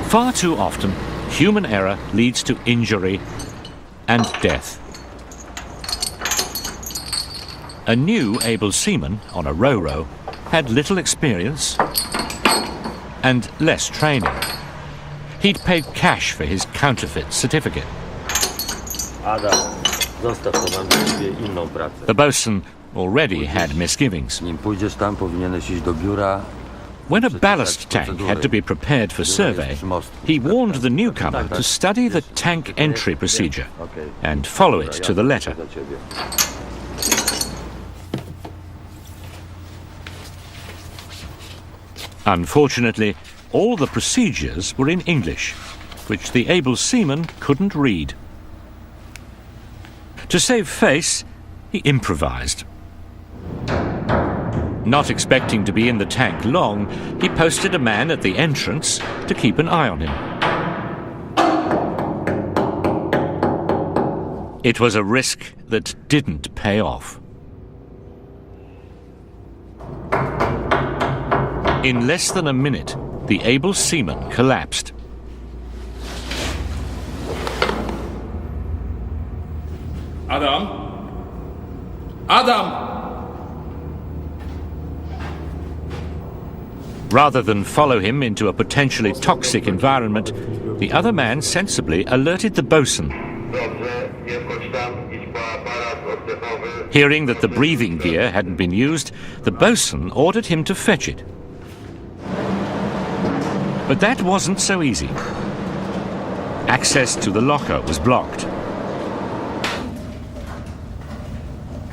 Far too often, human error leads to injury and death. A new able seaman on a ro-ro had little experience and less training. He'd paid cash for his counterfeit certificate. The bosun already had misgivings. When a ballast tank had to be prepared for survey, he warned the newcomer to study the tank entry procedure and follow it to the letter. Unfortunately, all the procedures were in English, which the able seaman couldn't read. To save face, he improvised. Not expecting to be in the tank long, he posted a man at the entrance to keep an eye on him. It was a risk that didn't pay off. In less than a minute, the able seaman collapsed. Adam? Adam! Rather than follow him into a potentially toxic environment, the other man sensibly alerted the bosun. Hearing that the breathing gear hadn't been used, the bosun ordered him to fetch it. But that wasn't so easy. Access to the locker was blocked.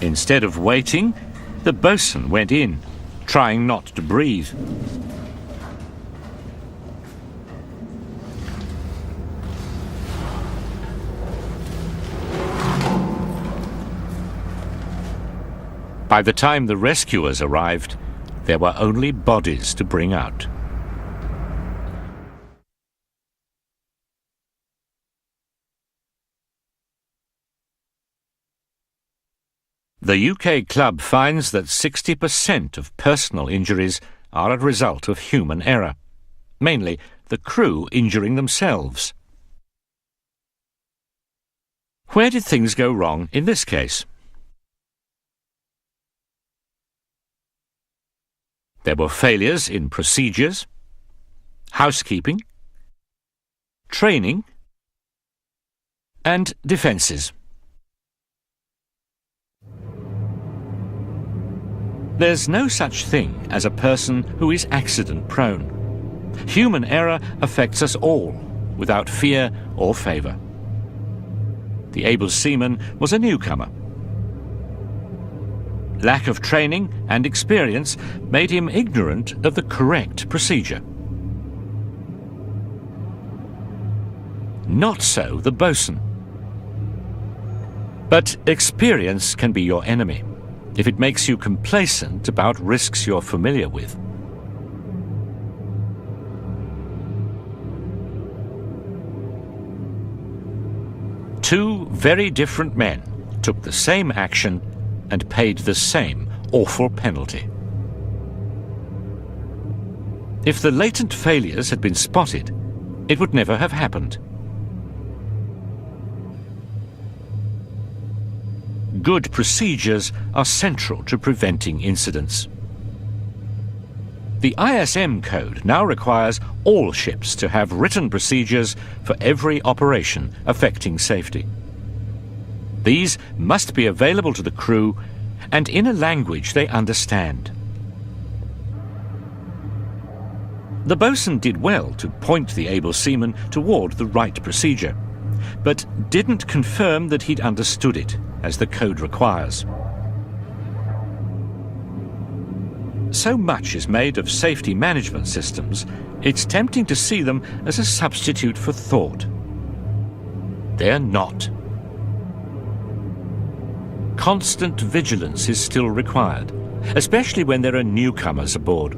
Instead of waiting, the bosun went in, trying not to breathe. By the time the rescuers arrived, there were only bodies to bring out. The UK club finds that 60% of personal injuries are a result of human error, mainly the crew injuring themselves. Where did things go wrong in this case? There were failures in procedures, housekeeping, training, and defences. There's no such thing as a person who is accident-prone. Human error affects us all, without fear or favour. The able seaman was a newcomer. Lack of training and experience made him ignorant of the correct procedure. Not so the bosun. But experience can be your enemy if it makes you complacent about risks you're familiar with. Two very different men took the same action and paid the same awful penalty. If the latent failures had been spotted, it would never have happened. Good procedures are central to preventing incidents. The ISM code now requires all ships to have written procedures for every operation affecting safety. These must be available to the crew and in a language they understand. The bosun did well to point the able seaman toward the right procedure, but didn't confirm that he'd understood it, as the code requires. So much is made of safety management systems, it's tempting to see them as a substitute for thought. They're not. Constant vigilance is still required, especially when there are newcomers aboard.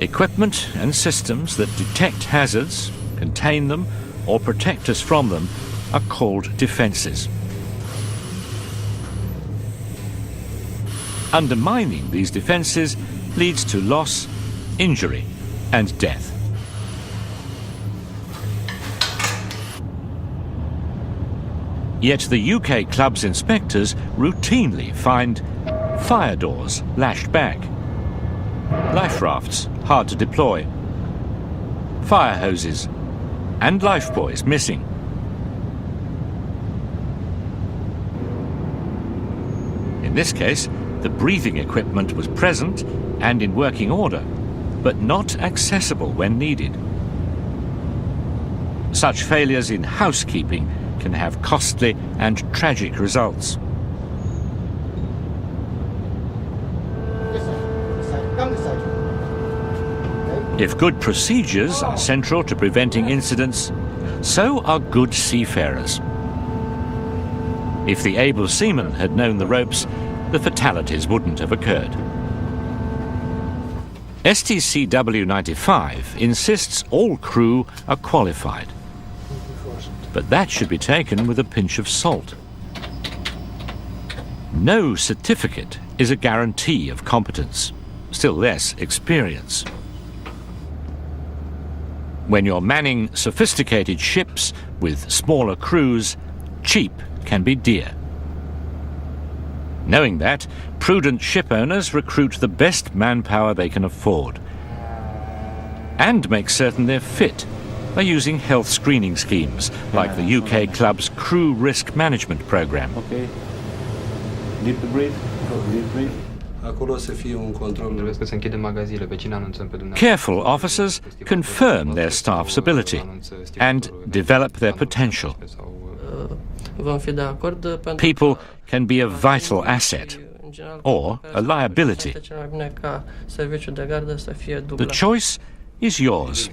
Equipment and systems that detect hazards, contain them, or protect us from them are called defences. Undermining these defences leads to loss injury and death. Yet the UK club's inspectors routinely find fire doors lashed back, life rafts hard to deploy, fire hoses and lifebuoys missing. In this case, the breathing equipment was present and in working order, but not accessible when needed. Such failures in housekeeping can have costly and tragic results. If good procedures are central to preventing incidents, so are good seafarers. If the able seaman had known the ropes, the fatalities wouldn't have occurred. STCW 95 insists all crew are qualified, but that should be taken with a pinch of salt. No certificate is a guarantee of competence, still less experience. When you're manning sophisticated ships with smaller crews, cheap can be dear. Knowing that, prudent ship owners recruit the best manpower they can afford and make certain they're fit by using health screening schemes like the UK club's Crew Risk Management Programme. Okay. Deep breathe. Deep breathe. Careful officers confirm their staff's ability and develop their potential. People can be a vital asset or a liability. The choice is yours.